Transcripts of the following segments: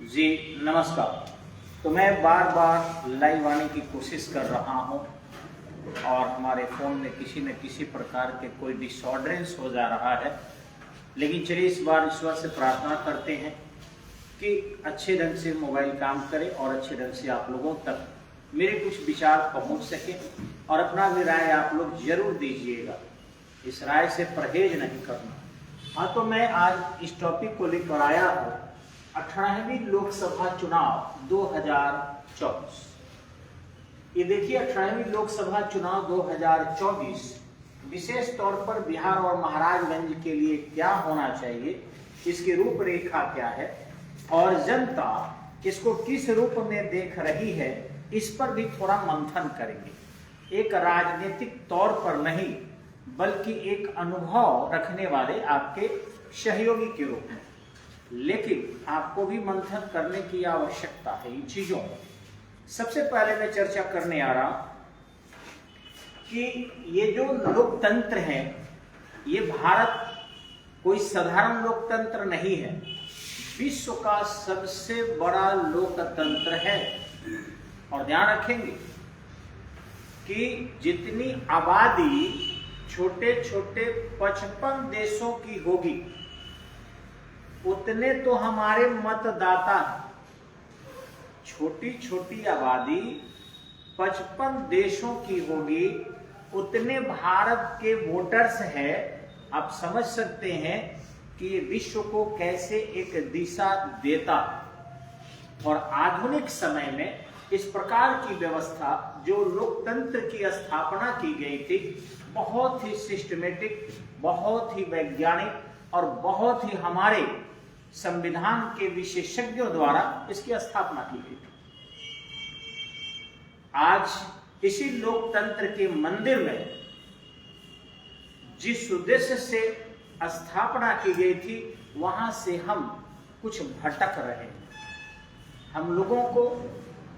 जी नमस्कार। तो मैं बार बार लाइव आने की कोशिश कर रहा हूं और हमारे फ़ोन में किसी न किसी प्रकार के कोई डिसऑर्डरेंस हो जा रहा है, लेकिन चलिए इस बार ईश्वर से प्रार्थना करते हैं कि अच्छे ढंग से मोबाइल काम करे और अच्छे ढंग से आप लोगों तक मेरे कुछ विचार पहुंच सके और अपना भी राय आप लोग जरूर दीजिएगा। इस राय से परहेज नहीं करना। हाँ, तो मैं आज इस टॉपिक को लेकर आया हूँ 18वीं लोकसभा चुनाव 2024। ये देखिए 18वीं लोकसभा चुनाव 2024 विशेष तौर पर बिहार और महाराजगंज के लिए क्या होना चाहिए, इसकी रूपरेखा क्या है और जनता इसको किस रूप में देख रही है, इस पर भी थोड़ा मंथन करेंगे। एक राजनीतिक तौर पर नहीं बल्कि एक अनुभव रखने वाले आपके सहयोगी के रूप में, लेकिन आपको भी मंथन करने की आवश्यकता है इन चीजों में। सबसे पहले मैं चर्चा करने आ रहा कि ये जो लोकतंत्र है, ये भारत कोई साधारण लोकतंत्र नहीं है, विश्व का सबसे बड़ा लोकतंत्र है। और ध्यान रखेंगे कि जितनी आबादी छोटे छोटे 55 देशों की होगी उतने तो हमारे मतदाता हैं। छोटी छोटी आबादी 55 देशों की होगी, उतने भारत के वोटर्स हैं। आप समझ सकते हैं कि ये विश्व को कैसे एक दिशा देता। और आधुनिक समय में इस प्रकार की व्यवस्था जो लोकतंत्र की स्थापना की गई थी, बहुत ही सिस्टमेटिक, बहुत ही वैज्ञानिक और बहुत ही हमारे संविधान के विशेषज्ञों द्वारा इसकी स्थापना की गई थी। आज इसी लोकतंत्र के मंदिर में जिस उद्देश्य से स्थापना की गई थी, वहां से हम कुछ भटक रहे हैं। हम लोगों को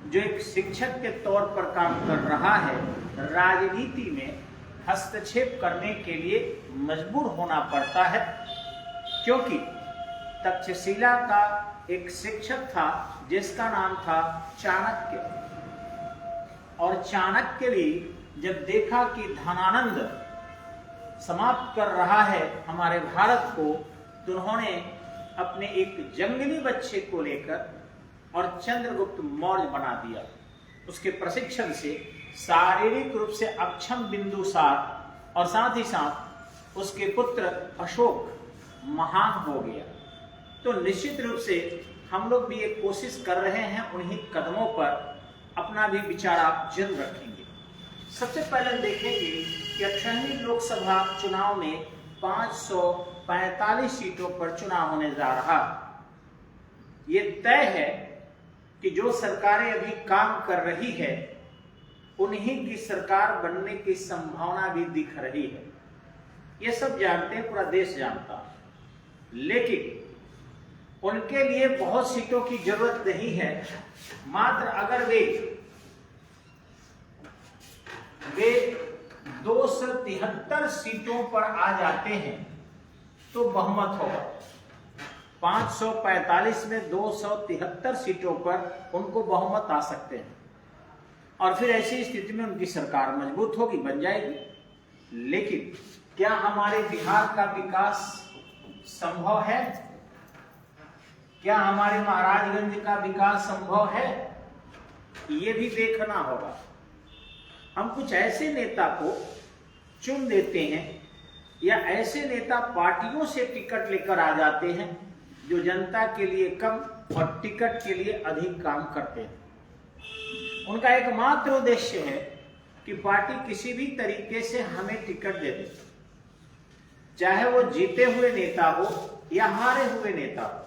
जो एक शिक्षक के तौर पर काम कर रहा है, राजनीति में हस्तक्षेप करने के लिए मजबूर होना पड़ता है, क्योंकि तक्षशिला का एक शिक्षक था जिसका नाम था चाणक्य। और चाणक्य भी जब देखा कि धनानंद समाप्त कर रहा है हमारे भारत को, तो उन्होंने अपने एक जंगली बच्चे को लेकर और चंद्रगुप्त मौर्य बना दिया। उसके प्रशिक्षण से शारीरिक रूप से अक्षम बिंदुसार और साथ ही साथ उसके पुत्र अशोक महान हो गया। तो निश्चित रूप से हम लोग भी एक कोशिश कर रहे हैं, उन्हीं कदमों पर अपना भी विचार आप जरूर रखेंगे। सबसे पहले देखेंगे कि 18वीं लोकसभा चुनाव में 545 सीटों पर चुनाव होने जा रहा। ये तय है कि जो सरकारें अभी काम कर रही है उन्हीं की सरकार बनने की संभावना भी दिख रही है। ये सब जानते हैं, पूरा देश जानता है, लेकिन उनके लिए बहुत सीटों की जरूरत नहीं है। मात्र अगर वे 273 सीटों पर आ जाते हैं तो बहुमत होगा। 545 में 273 सीटों पर उनको बहुमत आ सकते हैं और फिर ऐसी स्थिति में उनकी सरकार मजबूत होगी, बन जाएगी। लेकिन क्या हमारे बिहार का विकास संभव है? क्या हमारे महाराजगंज का विकास संभव है? ये भी देखना होगा। हम कुछ ऐसे नेता को चुन देते हैं या ऐसे नेता पार्टियों से टिकट लेकर आ जाते हैं जो जनता के लिए कम और टिकट के लिए अधिक काम करते हैं। उनका एकमात्र उद्देश्य है कि पार्टी किसी भी तरीके से हमें टिकट दे दे, चाहे वो जीते हुए नेता हो या हारे हुए नेता हो।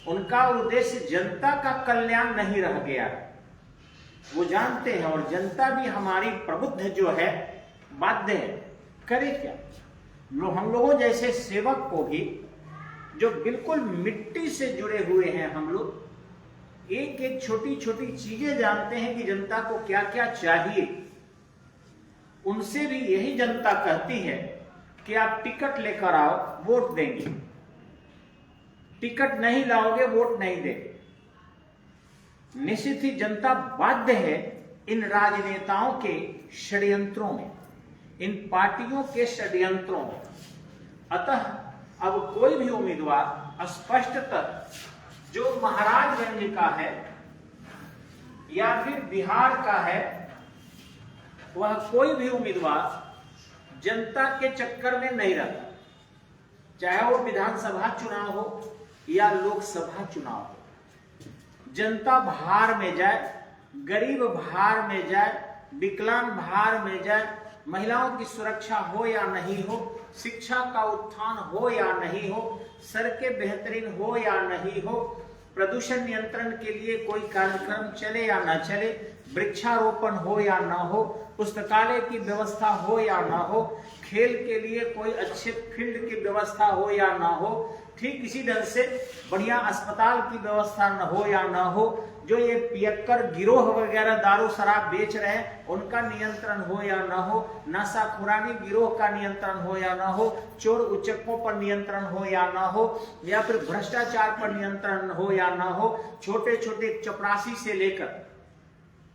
उनका उद्देश्य जनता का कल्याण नहीं रह गया है, वो जानते हैं। और जनता भी हमारी प्रबुद्ध जो है, बाध्य है, करे क्या। हम लोगों जैसे सेवक को भी, जो बिल्कुल मिट्टी से जुड़े हुए हैं, हम लोग एक एक छोटी छोटी चीजें जानते हैं कि जनता को क्या क्या चाहिए। उनसे भी यही जनता कहती है कि आप टिकट लेकर आओ, वोट देंगे। टिकट नहीं लाओगे वोट नहीं देंगे। निश्चित ही जनता बाध्य है इन राजनेताओं के षड्यंत्रों में, इन पार्टियों के षड्यंत्रों में। अतः अब कोई भी उम्मीदवार स्पष्टतः जो महाराजगंज का है या फिर बिहार का है, वह कोई भी उम्मीदवार जनता के चक्कर में नहीं रहता, चाहे वो विधानसभा चुनाव हो या लोकसभा चुनाव हो। जनता बाहर में जाए, गरीब बाहर में जाए, विकलांग बाहर में जाए, महिलाओं की सुरक्षा हो या नहीं हो, शिक्षा का उत्थान हो या नहीं हो, सड़कें बेहतरीन हो या नहीं हो, प्रदूषण नियंत्रण के लिए कोई कार्यक्रम चले या न चले, वृक्षारोपण हो या न हो, पुस्तकालय की व्यवस्था हो या न हो, खेल के लिए कोई अच्छे फील्ड की व्यवस्था हो या न हो, ठीक इसी ढंग से बढ़िया अस्पताल की व्यवस्था न हो या न हो, जो ये पियक्कर गिरोह वगैरह दारू शराब बेच रहे हैं उनका नियंत्रण हो या न हो, नशाखुरानी गिरोह का नियंत्रण हो या न हो, चोर उचक्कों पर नियंत्रण हो या न हो, या फिर भ्रष्टाचार पर नियंत्रण हो या न हो, छोटे छोटे चपरासी से लेकर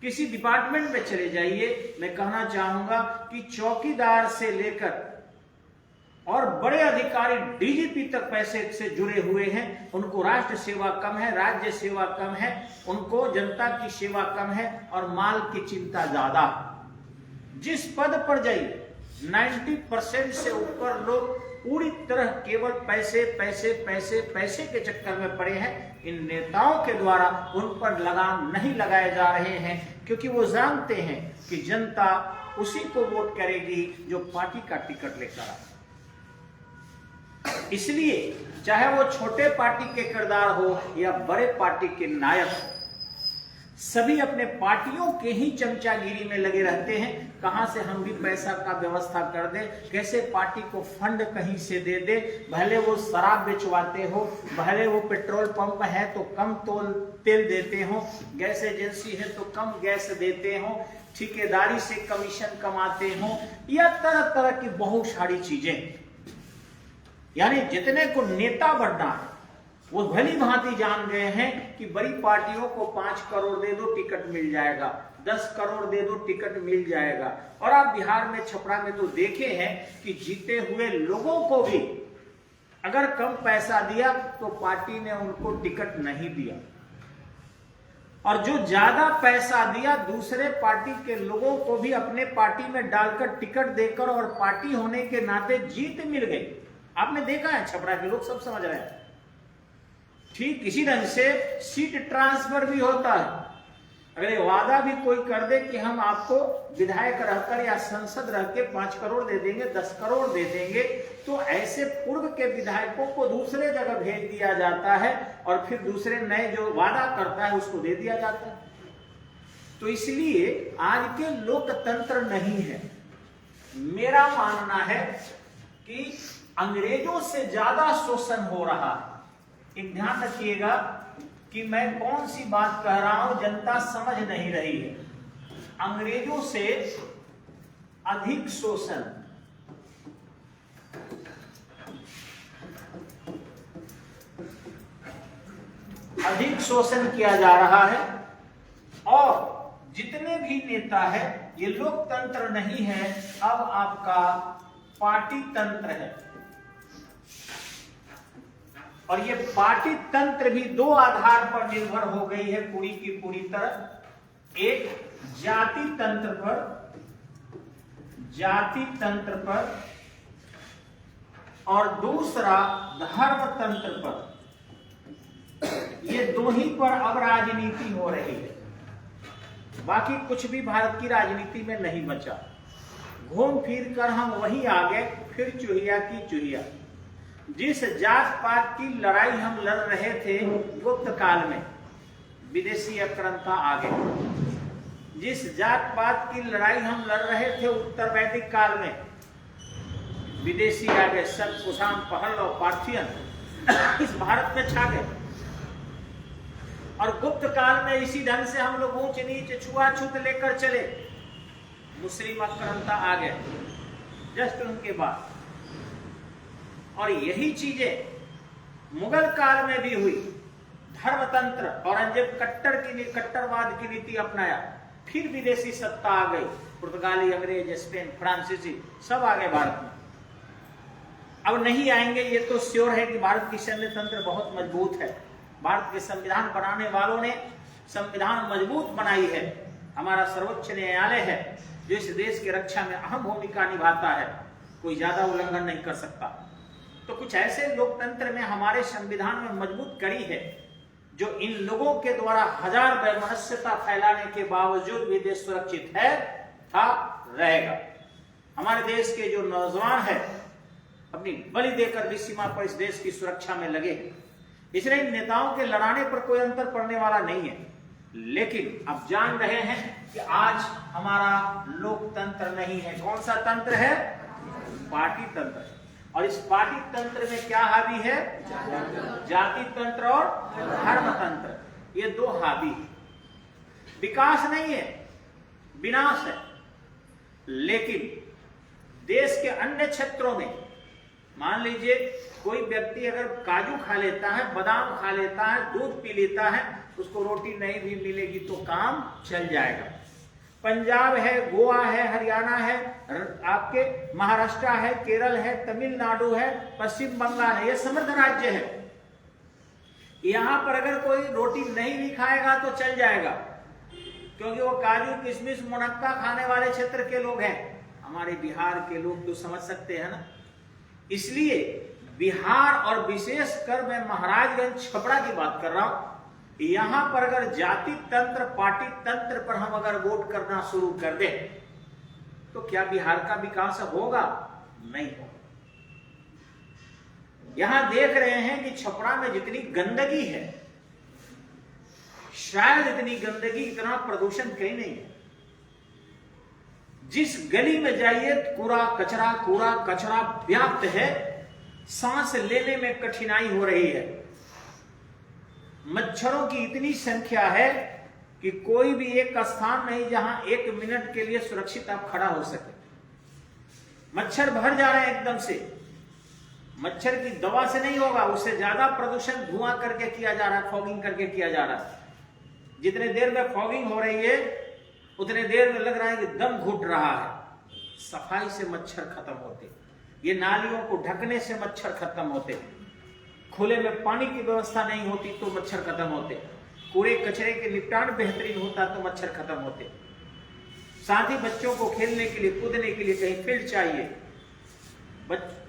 किसी डिपार्टमेंट में चले जाइए, मैं कहना चाहूंगा कि चौकीदार से लेकर और बड़े अधिकारी डीजीपी तक पैसे से जुड़े हुए हैं। उनको राष्ट्र सेवा कम है, राज्य सेवा कम है, उनको जनता की सेवा कम है और माल की चिंता ज्यादा। जिस पद पर जाइए 90% से ऊपर लोग पूरी तरह केवल पैसे पैसे पैसे पैसे के चक्कर में पड़े हैं। इन नेताओं के द्वारा उन पर लगाम नहीं लगाए जा रहे हैं, क्योंकि वो जानते हैं कि जनता उसी को वोट करेगी जो पार्टी का टिकट लेकर आए। इसलिए चाहे वो छोटे पार्टी के किरदार हो या बड़े पार्टी के नायक हो, सभी अपने पार्टियों के ही चमचागिरी में लगे रहते हैं। कहां से हम भी पैसा का व्यवस्था कर दे, कैसे पार्टी को फंड कहीं से दे दे, भले वो शराब बेचवाते हो, भले वो पेट्रोल पंप है तो कम तेल देते हो, गैस एजेंसी है तो कम गैस देते हो, ठेकेदारी से कमीशन कमाते हो, या तरह तरह की बहुत सारी चीजें। यानी जितने को नेता बनना है वो भली भांति जान गए हैं कि बड़ी पार्टियों को 5 करोड़ दे दो टिकट मिल जाएगा, 10 करोड़ दे दो टिकट मिल जाएगा। और आप बिहार में छपरा में तो देखे हैं कि जीते हुए लोगों को भी अगर कम पैसा दिया तो पार्टी ने उनको टिकट नहीं दिया, और जो ज्यादा पैसा दिया दूसरे पार्टी के लोगों को भी अपने पार्टी में डालकर टिकट देकर और पार्टी होने के नाते जीत मिल गई। आपने देखा है, छपरा के लोग सब समझ रहे हैं। ठीक इसी ढंग से सीट ट्रांसफर भी होता है। अगर ये वादा भी कोई कर दे कि हम आपको विधायक रहकर या सांसद रह के 5 करोड़ दे देंगे, 10 करोड़ दे देंगे, तो ऐसे पूर्व के विधायकों को दूसरे जगह भेज दिया जाता है और फिर दूसरे नए जो वादा करता है उसको दे दिया जाता है। तो इसलिए आज के लोकतंत्र नहीं है। मेरा मानना है कि अंग्रेजों से ज्यादा शोषण हो रहा है। एक ध्यान रखिएगा कि मैं कौन सी बात कह रहा हूं, जनता समझ नहीं रही है। अंग्रेजों से अधिक शोषण, अधिक शोषण किया जा रहा है, और जितने भी नेता है ये लोकतंत्र नहीं है, अब आपका पार्टी तंत्र है। और ये पार्टी तंत्र भी 2 आधार पर निर्भर हो गई है पूरी की पूरी तरह। एक जाति तंत्र पर, जाति तंत्र पर, और दूसरा धर्म तंत्र पर। ये 2 ही पर अब राजनीति हो रही है, बाकी कुछ भी भारत की राजनीति में नहीं बचा। घूम फिर कर हम वही आ गए, फिर चूहिया की चूहिया। जिस जात पात की लड़ाई हम लड़ रहे थे गुप्त काल में, विदेशी आक्रांता आ गए। जिस जात पात की लड़ाई हम लड़ रहे थे उत्तर वैदिक काल में, विदेशी आ गए। सब कुषाण, पहल और पार्थियन इस भारत में छा गए। और गुप्त काल में इसी ढंग से हम लोग ऊंच नीच छुआछूत लेकर चले। मुस्लिम आक्रांता आ गए जस्ट उनके बाद। और यही चीजें मुगल काल में भी हुई। धर्मतंत्र, औरंगजेब कट्टरवाद की नीति अपनाया, फिर विदेशी सत्ता आ गई, पुर्तगाली, अंग्रेज, स्पेन, फ्रांसीसी सब आ गए भारत में। अब नहीं आएंगे ये तो श्योर है कि भारत की सैन्य तंत्र बहुत मजबूत है। भारत के संविधान बनाने वालों ने संविधान मजबूत बनाई है। हमारा सर्वोच्च न्यायालय है जो इस देश की रक्षा में अहम भूमिका निभाता है, कोई ज्यादा उल्लंघन नहीं कर सकता। तो कुछ ऐसे लोकतंत्र में हमारे संविधान में मजबूत कड़ी है जो इन लोगों के द्वारा हजार वैमनस्यता फैलाने के बावजूद भी देश सुरक्षित है था, रहेगा। हमारे देश के जो नौजवान है अपनी बलि देकर भी सीमा पर इस देश की सुरक्षा में लगे हैं। इसलिए इन नेताओं के लड़ाने पर कोई अंतर पड़ने वाला नहीं है। लेकिन अब जान रहे हैं कि आज हमारा लोकतंत्र नहीं है। कौन सा तंत्र है? पार्टी तंत्र। और इस पार्टी तंत्र में क्या हावी है? जाति तंत्र और धर्म तंत्र, ये दो हावी है। विकास नहीं है, विनाश है। लेकिन देश के अन्य क्षेत्रों में मान लीजिए कोई व्यक्ति अगर काजू खा लेता है, बादाम खा लेता है, दूध पी लेता है, उसको रोटी नहीं भी मिलेगी तो काम चल जाएगा। पंजाब है, गोवा है, हरियाणा है, आपके महाराष्ट्र है, केरल है, तमिलनाडु है, पश्चिम बंगाल है, ये समृद्ध राज्य है। यहां पर अगर कोई रोटी नहीं भी खाएगा तो चल जाएगा, क्योंकि वो काजू, किशमिश, मुनक्का खाने वाले क्षेत्र के लोग हैं। हमारे बिहार के लोग तो समझ सकते हैं ना। इसलिए बिहार और विशेषकर मैं महाराजगंज, छपरा की बात कर रहा हूं। यहां पर अगर जाति तंत्र, पार्टी तंत्र पर हम अगर वोट करना शुरू कर दें तो क्या बिहार का विकास होगा? नहीं होगा। यहां देख रहे हैं कि छपरा में जितनी गंदगी है, शायद इतनी गंदगी, इतना प्रदूषण कहीं नहीं है। जिस गली में जाइए कूड़ा कचरा व्याप्त है, सांस लेने में कठिनाई हो रही है। मच्छरों की इतनी संख्या है कि कोई भी एक स्थान नहीं जहां 1 मिनट के लिए सुरक्षित आप खड़ा हो सके। मच्छर भर जा रहे हैं एकदम से। मच्छर की दवा से नहीं होगा, उससे ज्यादा प्रदूषण धुआं करके किया जा रहा है, फॉगिंग करके किया जा रहा है। जितने देर में फॉगिंग हो रही है उतने देर में लग रहा है कि दम घुट रहा है। सफाई से मच्छर खत्म होते, ये नालियों को ढकने से मच्छर खत्म होते, खुले में पानी की व्यवस्था नहीं होती तो मच्छर खत्म होते, कूड़े कचरे के निपटान बेहतरीन होता तो मच्छर खत्म होते। साथ ही बच्चों को खेलने के लिए, कूदने के लिए कहीं फील्ड चाहिए।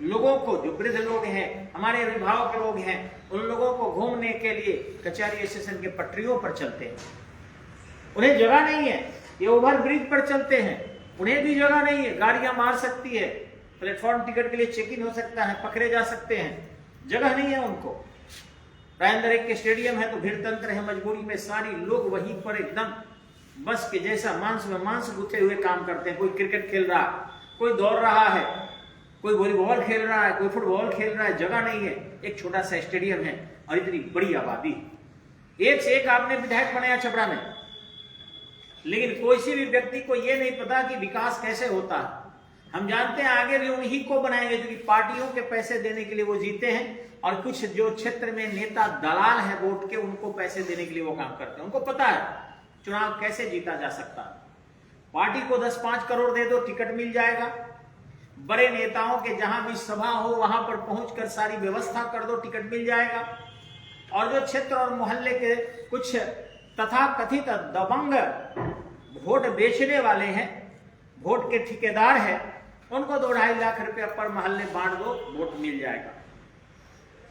लोगों को, जो वृद्ध लोग हैं, हमारे अभिभावक के लोग हैं, उन लोगों को घूमने के लिए कचहरी स्टेशन के पटरियों पर चलते हैं। उन्हें जगह नहीं है, ये ओवर ब्रिज पर चलते हैं, उन्हें भी जगह नहीं है। गाड़ियां मार सकती है, प्लेटफॉर्म टिकट के लिए चेक इन हो सकता है, पकड़े जा सकते हैं, जगह नहीं है उनको। राजेंद्र एक के स्टेडियम है तो भीड़ तंत्र है, मजबूरी में सारी लोग वहीं पर एकदम बस के जैसा मांस में मांस गुथे हुए काम करते हैं। कोई क्रिकेट खेल रहा, कोई दौड़ रहा है, कोई वॉलीबॉल खेल रहा है, कोई फुटबॉल खेल रहा है, जगह नहीं है। एक छोटा सा स्टेडियम है और इतनी बड़ी आबादी, एक से एक आपने विधायक बनाया छपरा में, लेकिन कोई सी भी व्यक्ति को यह नहीं पता कि विकास कैसे होता है। हम जानते हैं आगे भी उन्हीं को बनाएंगे जो कि पार्टियों के पैसे देने के लिए वो जीते हैं, और कुछ जो क्षेत्र में नेता दलाल है वोट के, उनको पैसे देने के लिए वो काम करते हैं। उनको पता है चुनाव कैसे जीता जा सकता है। पार्टी को 10-5 करोड़ दे दो, टिकट मिल जाएगा। बड़े नेताओं के जहां भी सभा हो वहां पर पहुंचकर सारी व्यवस्था कर दो, टिकट मिल जाएगा। और जो क्षेत्र और मोहल्ले के कुछ तथाकथित दबंग वोट बेचने वाले हैं, वोट के ठेकेदार हैं, उनको 2-2.5 लाख रुपया पर मोहल्ले बांट दो, वोट मिल जाएगा,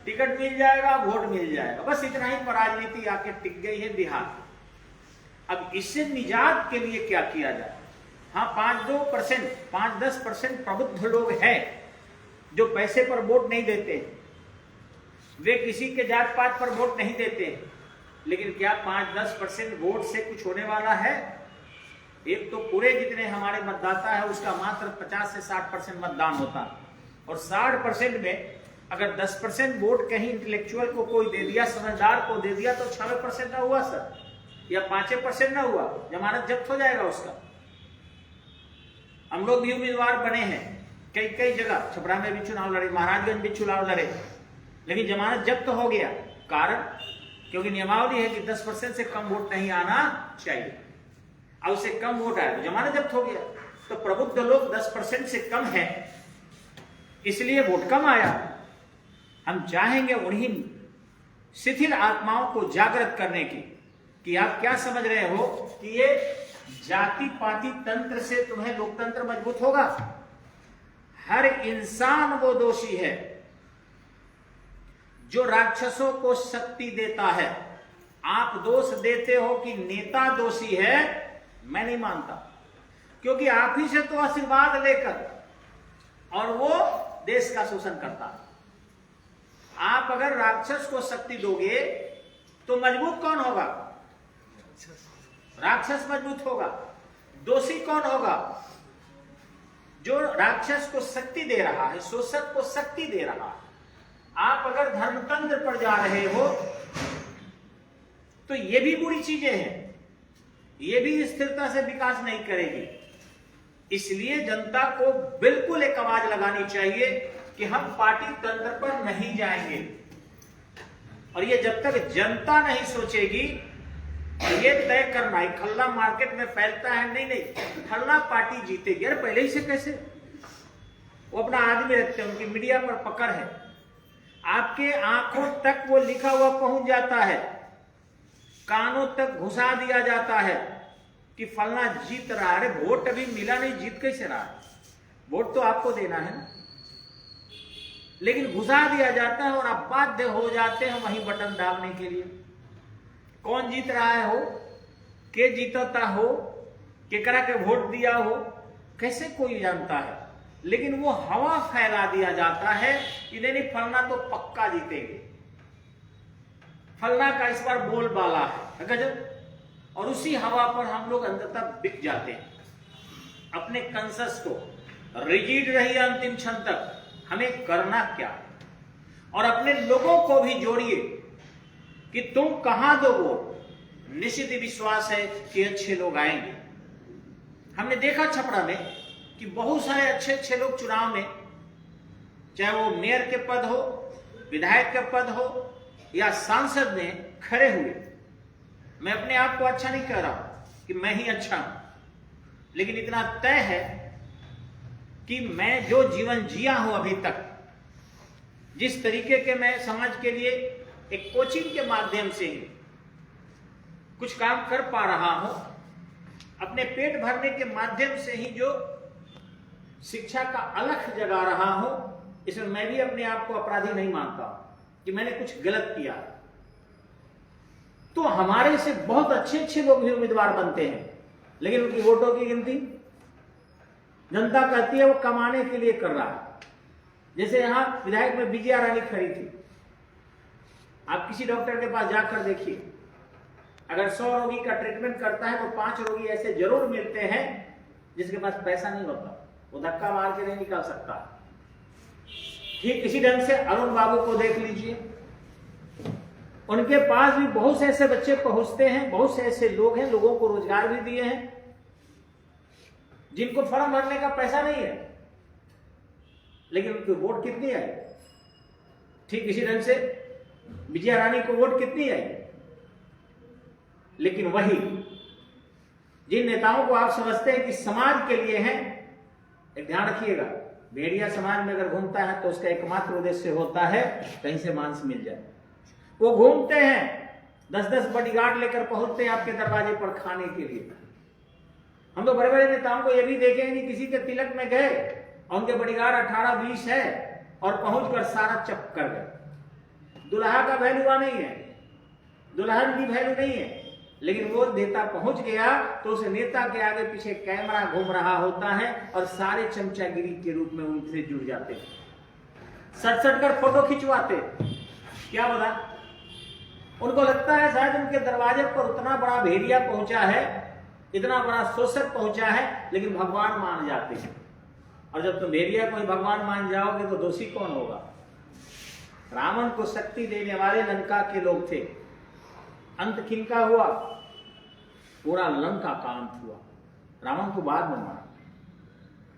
टिकट मिल जाएगा, वोट मिल जाएगा। बस इतना ही पर राजनीति आके टिक गई है बिहार। अब इससे निजात के लिए क्या किया जाए? हाँ, 5-2%, 5-10% प्रबुद्ध लोग हैं जो पैसे पर वोट नहीं देते, वे किसी के जात पात पर वोट नहीं देते। लेकिन क्या 5-10% वोट से कुछ होने वाला है? एक तो पूरे जितने हमारे मतदाता है उसका मात्र 50 से 60% मतदान होता है, और 60% में अगर 10% वोट कहीं इंटेलेक्चुअल को कोई दे दिया, समझदार को दे दिया, तो 6% ना हुआ सर, या 5% ना हुआ, जमानत जब्त हो जाएगा उसका। हम लोग भी उम्मीदवार बने हैं कई जगह, छपरा में भी चुनाव लड़े, महाराजगंज भी चुनाव लड़े, लेकिन जमानत जब्त हो गया, कारण क्योंकि नियमावली है कि 10% से कम वोट नहीं आना चाहिए। अब उससे कम वोट आया तो जमानत जब्त हो गया। तो प्रबुद्ध लोग 10% से कम है, इसलिए वोट कम आया। हम चाहेंगे उन्हीं शिथिल आत्माओं को जागृत करने की कि आप क्या समझ रहे हो कि ये जाति पाति तंत्र से तुम्हें लोकतंत्र मजबूत होगा? हर इंसान वो दोषी है जो राक्षसों को शक्ति देता है। आप दोष देते हो कि नेता दोषी है, मैं नहीं मानता, क्योंकि आप ही से तो आशीर्वाद लेकर और वो देश का शोषण करता है। आप अगर राक्षस को शक्ति दोगे तो मजबूत कौन होगा? राक्षस मजबूत होगा। दोषी कौन होगा? जो राक्षस को शक्ति दे रहा है, शोषक को शक्ति दे रहा है। आप अगर धर्मतंत्र पर जा रहे हो तो ये भी बुरी चीजें हैं, ये भी स्थिरता से विकास नहीं करेगी। इसलिए जनता को बिल्कुल एक आवाज लगानी चाहिए कि हम पार्टी तंत्र पर नहीं जाएंगे। और ये जब तक जनता नहीं सोचेगी, ये तय करना है। खल्ला मार्केट में फैलता है, नहीं खल्ला पार्टी जीतेगी। अरे पहले ही से कैसे? वो अपना आदमी रखते हैं, उनकी मीडिया पर पकड़ है, आपके आंखों तक वो लिखा हुआ पहुंच जाता है, कानों तक घुसा दिया जाता है कि फलना जीत रहा है। अरे वोट अभी मिला नहीं, जीत कैसे रहा है? वोट तो आपको देना है ना, लेकिन घुसा दिया जाता है और आप बाध्य हो जाते हैं वहीं बटन दाबने के लिए। कौन जीत रहा है हो, के जीतता हो, केकरा के वोट दिया हो, कैसे कोई जानता है? लेकिन वो हवा फैला दिया जाता है कि नहीं फलना तो पक्का जीतेंगे, फलना का इस बार बोलबाला है, गजब। और उसी हवा पर हम लोग अंततः बिक जाते हैं। अपने कंसस को रिजिड रहिए अंतिम क्षण तक, हमें करना क्या, और अपने लोगों को भी जोड़िए कि तुम कहां दो वोट। निश्चित विश्वास है कि अच्छे लोग आएंगे। हमने देखा छपरा में कि बहुत सारे अच्छे अच्छे लोग चुनाव में, चाहे वो मेयर के पद हो, विधायक के पद हो या सांसद में खड़े हुए। मैं अपने आप को अच्छा नहीं कह रहा कि मैं ही अच्छा हूं, लेकिन इतना तय है कि मैं जो जीवन जिया हूं अभी तक, जिस तरीके के मैं समाज के लिए एक कोचिंग के माध्यम से ही कुछ काम कर पा रहा हूं, अपने पेट भरने के माध्यम से ही जो शिक्षा का अलख जगा रहा हूं, इसमें मैं भी अपने आप को अपराधी नहीं मानता कि मैंने कुछ गलत किया। तो हमारे से बहुत अच्छे अच्छे लोग भी उम्मीदवार बनते हैं, लेकिन उनकी वोटों की गिनती जनता कहती है वो कमाने के लिए कर रहा है। जैसे यहां विधायक में विजया रानी खड़ी थी। आप किसी डॉक्टर के पास जाकर देखिए, अगर 100 रोगी का ट्रीटमेंट करता है तो 5 रोगी ऐसे जरूर मिलते हैं जिसके पास पैसा नहीं होता, वो धक्का मार के नहीं निकाल सकता। ठीक इसी ढंग से अरुण बाबू को देख लीजिए, उनके पास भी बहुत से ऐसे बच्चे पहुंचते हैं, बहुत से ऐसे लोग हैं, लोगों को रोजगार भी दिए हैं, जिनको फॉर्म भरने का पैसा नहीं है, लेकिन उनकी वोट कितनी आई? ठीक इसी ढंग से विजया रानी को वोट कितनी आई? लेकिन वही जिन नेताओं को आप समझते हैं कि समाज के लिए हैं, एक ध्यान रखिएगा, भेड़िया समाज में अगर घूमता है तो उसका एकमात्र उद्देश्य होता है कहीं से मांस मिल जाए। वो घूमते हैं, 10-10 बॉडीगार्ड लेकर पहुंचते हैं आपके दरवाजे पर खाने के लिए। हम तो बड़े बड़े नेताओं को यह भी देखेंगे कि किसी के तिलक में गए और उनके बॉडीगार्ड 18-20 है और पहुंचकर सारा चप कर गए। दुल्हा का वैल्यू नहीं है, दुल्हन की वैल्यू नहीं है, लेकिन वो नेता पहुंच गया तो उस नेता के आगे पीछे कैमरा घूम रहा होता है और सारे चमचागिरी के रूप में उनसे जुड़ जाते हैं, सट कर फोटो खिंचवाते। क्या बता, उनको लगता है शायद उनके दरवाजे पर उतना बड़ा भेड़िया पहुंचा है, इतना बड़ा शोषक पहुंचा है, लेकिन भगवान मान जाते हैं। और जब तुम भेड़िया को ही भगवान मान जाओगे तो दोषी कौन होगा? रावण को शक्ति देने वाले लंका के लोग थे। अंत किनका हुआ? पूरा लंका का अंत हुआ। रावण को बाद में मारा।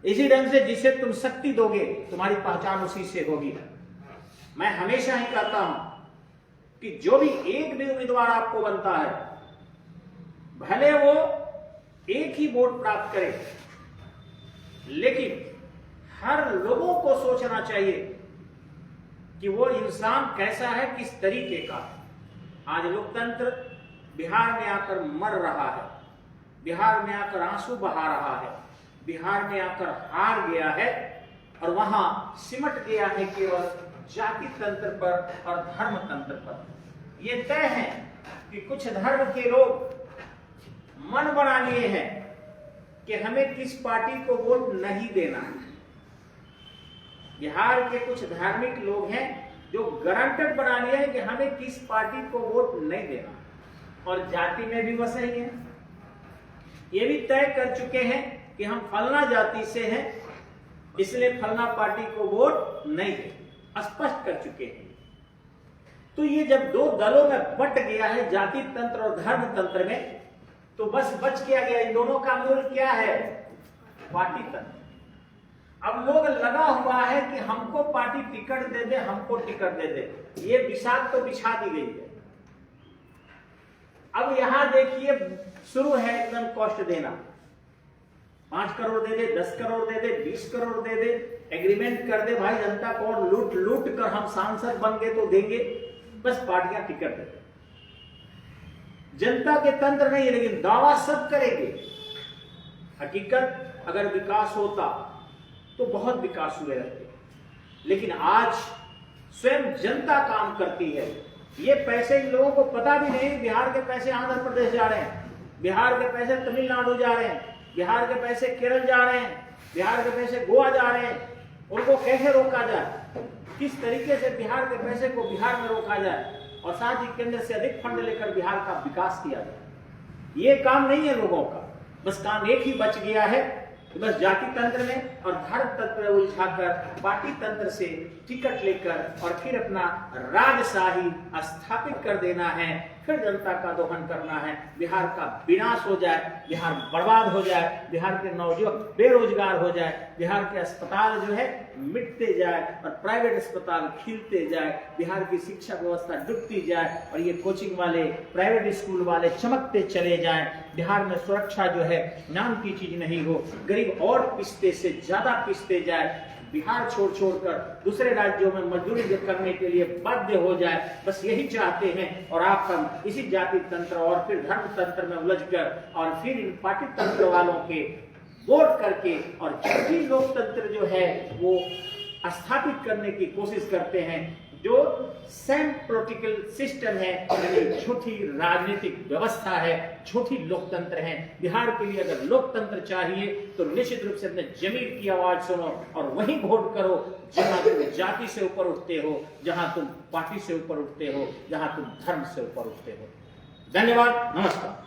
इसी ढंग से जिसे तुम शक्ति दोगे तुम्हारी पहचान उसी से होगी। मैं हमेशा ही कहता हूं कि जो भी एक भी उम्मीदवार आपको बनता है, भले वो एक ही वोट प्राप्त करे, लेकिन हर लोगों को सोचना चाहिए कि वो इंसान कैसा है, किस तरीके का। आज लोकतंत्र बिहार में आकर मर रहा है, बिहार में आकर आंसू बहा रहा है, बिहार में आकर हार गया है और वहां सिमट गया है केवल जाति तंत्र पर और धर्म तंत्र पर। यह तय है कि कुछ धर्म के लोग मन बना लिए हैं कि हमें किस पार्टी को वोट नहीं देना है। बिहार के कुछ धार्मिक लोग हैं जो गारंटेड बना लिया है कि हमें किस पार्टी को वोट नहीं देना, और जाति में भी वैसे ही है। ये भी तय कर चुके हैं कि हम फलना जाति से हैं, इसलिए फलना पार्टी को वोट नहीं दे, स्पष्ट कर चुके हैं। तो ये जब दो दलों में बट गया है, जाति तंत्र और धर्म तंत्र में, तो बस बच क्या गया। इन दोनों का मूल क्या है? पार्टी तंत्र। अब लोग लगा हुआ है कि हमको पार्टी टिकट दे दे, हमको टिकट दे दे। ये बिसात तो बिछा दी गई है। अब यहां देखिए शुरू है एकदम कॉस्ट देना, 5 करोड़ दे दे, 10 करोड़ दे दे, 20 करोड़ दे दे, एग्रीमेंट कर दे भाई जनता को, लूट लूट कर हम सांसद बन गए तो देंगे, बस पार्टियां टिकट दे दे। जनता के तंत्र नहीं है, लेकिन दावा सब करेंगे। हकीकत अगर विकास होता तो बहुत विकास हुए रहते, लेकिन आज स्वयं जनता काम करती है। ये पैसे इन लोगों को पता भी नहीं, बिहार के पैसे आंध्र प्रदेश जा रहे हैं, बिहार के पैसे तमिलनाडु जा रहे हैं, बिहार के पैसे केरल जा रहे हैं, बिहार के पैसे गोवा जा रहे हैं। उनको कैसे रोका जाए, किस तरीके से बिहार के पैसे को बिहार में रोका जाए और साथ ही केंद्र से अधिक फंड लेकर बिहार का विकास किया जाए। ये काम नहीं है लोगों का, बस काम एक ही बच गया है कि बस जाति तंत्र में और धर्म तंत्र में उलझाकर पार्टी तंत्र से टिकट लेकर और फिर अपना राजशाही स्थापित कर देना है, फिर जनता का दोहन करना है। बिहार का विनाश हो जाए, बिहार बर्बाद हो जाए, बिहार के नौजवान बेरोजगार हो जाए, बिहार के अस्पताल जो है मिटते जाए और प्राइवेट अस्पताल खिलते जाए, बिहार की शिक्षा व्यवस्था डूबती जाए और ये कोचिंग वाले प्राइवेट स्कूल वाले चमकते चले जाएं, बिहार में सुरक्षा जो है नाम की चीज नहीं हो, गरीब और पिसते से ज्यादा पिसते जाए, बिहार छोड़ छोड़कर दूसरे राज्यों में मजदूरी करने के लिए बाध्य हो जाए। बस यही चाहते हैं और आप हम इसी जाति तंत्र और फिर धर्म तंत्र में उलझकर और फिर इन पार्टी तंत्र वालों के वोट करके और झूठी लोकतंत्र जो है वो स्थापित करने की कोशिश करते हैं, जो सेम पॉलिटिकल सिस्टम है, यानी झूठी राजनीतिक व्यवस्था है, झूठी लोकतंत्र है। बिहार के लिए अगर लोकतंत्र चाहिए तो निश्चित रूप से अपने जमीर की आवाज सुनो और वहीं वोट करो जहां तुम जाति से ऊपर उठते हो, जहां तुम पार्टी से ऊपर उठते हो, जहां तुम धर्म से ऊपर उठते हो। धन्यवाद, नमस्कार।